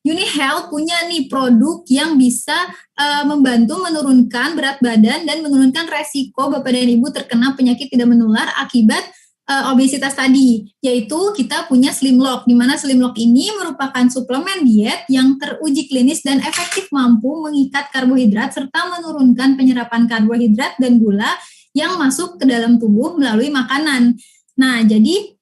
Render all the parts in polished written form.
UniHealth punya nih produk yang bisa membantu menurunkan berat badan dan menurunkan resiko Bapak dan Ibu terkena penyakit tidak menular akibat obesitas tadi, yaitu kita punya Slimlock, di mana Slimlock ini merupakan suplemen diet yang teruji klinis dan efektif mampu mengikat karbohidrat serta menurunkan penyerapan karbohidrat dan gula yang masuk ke dalam tubuh melalui makanan. Nah, jadi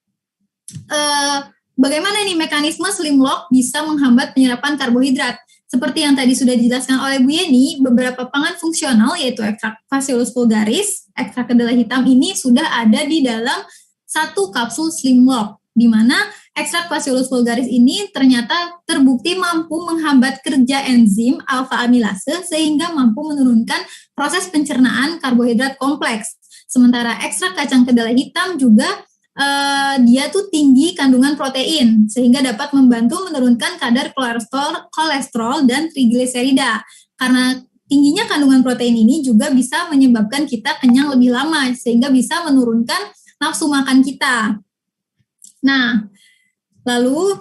bagaimana nih mekanisme Slimlock bisa menghambat penyerapan karbohidrat? Seperti yang tadi sudah dijelaskan oleh Bu Yeni, beberapa pangan fungsional yaitu ekstrak Physalis vulgaris, ekstrak kedelai hitam ini sudah ada di dalam satu kapsul Slimlock, di mana ekstrak Physalis vulgaris ini ternyata terbukti mampu menghambat kerja enzim alfa amilase sehingga mampu menurunkan proses pencernaan karbohidrat kompleks. Sementara ekstrak kacang kedelai hitam juga dia tuh tinggi kandungan protein sehingga dapat membantu menurunkan kadar kolesterol dan trigliserida. Karena tingginya kandungan protein ini juga bisa menyebabkan kita kenyang lebih lama sehingga bisa menurunkan nafsu makan kita. Nah, lalu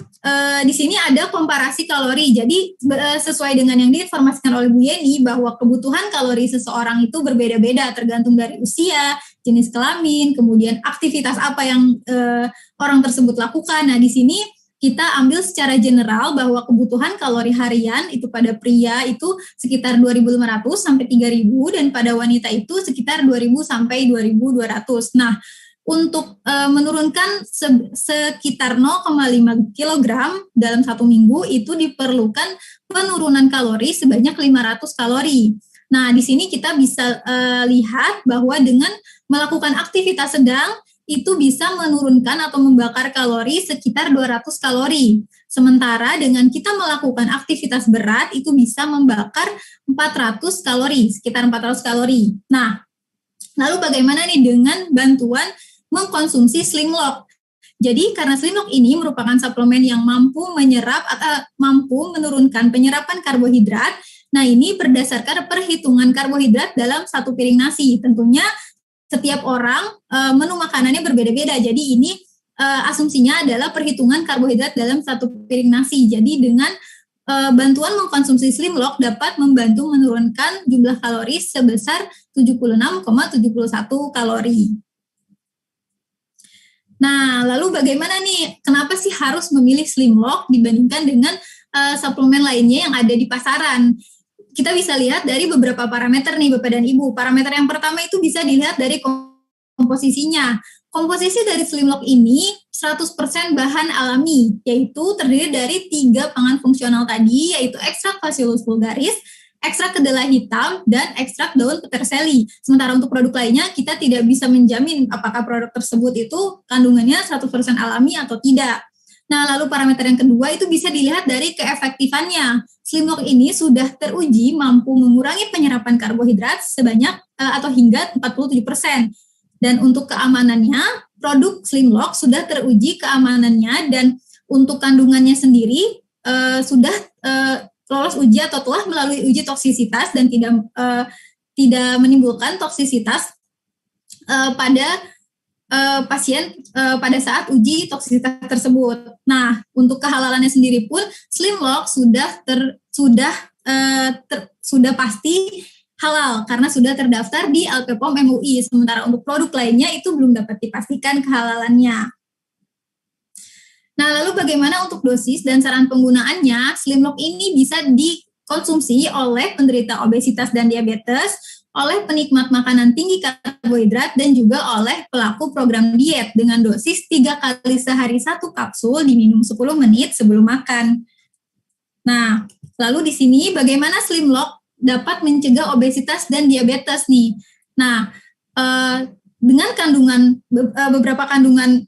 di sini ada komparasi kalori. Jadi sesuai dengan yang diinformasikan oleh Bu Yeni bahwa kebutuhan kalori seseorang itu berbeda-beda tergantung dari usia, jenis kelamin, kemudian aktivitas apa yang orang tersebut lakukan. Nah, di sini kita ambil secara general bahwa kebutuhan kalori harian itu pada pria itu sekitar 2.500 sampai 3.000 dan pada wanita itu sekitar 2.000 sampai 2.200. Nah, untuk menurunkan sekitar 0,5 kg dalam satu minggu itu diperlukan penurunan kalori sebanyak 500 kalori. Nah, di sini kita bisa lihat bahwa dengan melakukan aktivitas sedang itu bisa menurunkan atau membakar kalori sekitar 200 kalori. Sementara dengan kita melakukan aktivitas berat itu bisa membakar 400 kalori, sekitar 400 kalori. Nah, lalu bagaimana nih dengan bantuan mengkonsumsi Slimlock? Jadi karena Slimlock ini merupakan suplemen yang mampu menyerap atau mampu menurunkan penyerapan karbohidrat. Nah, ini berdasarkan perhitungan karbohidrat dalam satu piring nasi. Tentunya setiap orang menu makanannya berbeda-beda. Jadi ini asumsinya adalah perhitungan karbohidrat dalam satu piring nasi. Jadi dengan bantuan mengkonsumsi Slimlock dapat membantu menurunkan jumlah kalori sebesar 76,71 kalori. Nah, lalu bagaimana nih? Kenapa sih harus memilih Slimlock dibandingkan dengan suplemen lainnya yang ada di pasaran? Kita bisa lihat dari beberapa parameter nih Bapak dan Ibu. Parameter yang pertama itu bisa dilihat dari komposisinya. Komposisi dari Slimlock ini 100% bahan alami, yaitu terdiri dari 3 pangan fungsional tadi, yaitu ekstrak Physalis vulgaris, ekstrak kedelai hitam, dan ekstrak daun peterseli. Sementara untuk produk lainnya, kita tidak bisa menjamin apakah produk tersebut itu kandungannya 100% alami atau tidak. Nah, lalu parameter yang kedua itu bisa dilihat dari keefektifannya. Slimlock ini sudah teruji mampu mengurangi penyerapan karbohidrat sebanyak atau hingga 47%. Dan untuk keamanannya, produk Slimlock sudah teruji keamanannya dan untuk kandungannya sendiri sudah lolos uji atau telah melalui uji toksisitas dan tidak menimbulkan toksisitas pada pasien pada saat uji toksisitas tersebut. Nah, untuk kehalalannya sendiri pun Slimlock sudah pasti halal karena sudah terdaftar di LPPOM MUI. Sementara untuk produk lainnya itu belum dapat dipastikan kehalalannya. Nah, lalu bagaimana untuk dosis dan saran penggunaannya? Slimlock ini bisa dikonsumsi oleh penderita obesitas dan diabetes, oleh penikmat makanan tinggi karbohidrat, dan juga oleh pelaku program diet dengan dosis 3 kali sehari 1 kapsul diminum 10 menit sebelum makan. Nah, lalu di sini bagaimana Slimlock dapat mencegah obesitas dan diabetes nih? Nah, dengan beberapa kandungan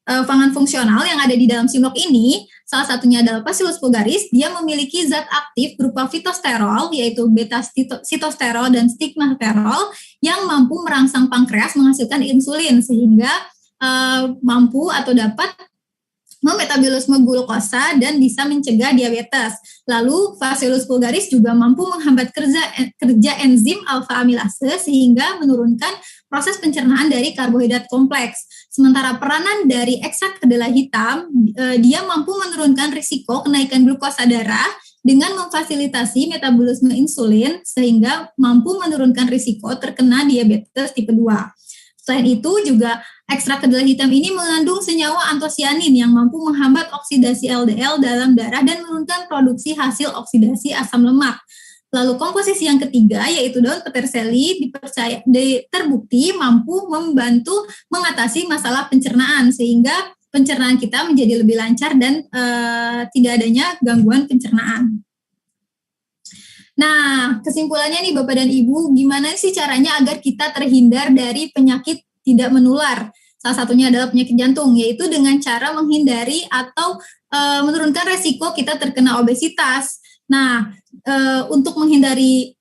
pangan fungsional yang ada di dalam Slimlock ini, salah satunya adalah Physalis vulgaris. Dia memiliki zat aktif berupa fitosterol, yaitu beta-sitosterol dan stigmasterol yang mampu merangsang pankreas menghasilkan insulin sehingga mampu atau dapat memetabolisme glukosa dan bisa mencegah diabetes. Lalu Bacillus vulgaris juga mampu menghambat kerja enzim alfa amilase sehingga menurunkan proses pencernaan dari karbohidrat kompleks. Sementara peranan dari ekstrak kedelai hitam, dia mampu menurunkan risiko kenaikan glukosa darah dengan memfasilitasi metabolisme insulin sehingga mampu menurunkan risiko terkena diabetes tipe 2. Selain itu juga ekstrak kedelai hitam ini mengandung senyawa antosianin yang mampu menghambat oksidasi LDL dalam darah dan menurunkan produksi hasil oksidasi asam lemak. Lalu komposisi yang ketiga yaitu daun peterseli terbukti mampu membantu mengatasi masalah pencernaan sehingga pencernaan kita menjadi lebih lancar dan tidak adanya gangguan pencernaan. Nah, kesimpulannya nih Bapak dan Ibu, gimana sih caranya agar kita terhindar dari penyakit tidak menular? Salah satunya adalah penyakit jantung, yaitu dengan cara menghindari atau menurunkan resiko kita terkena obesitas. Nah, untuk menghindari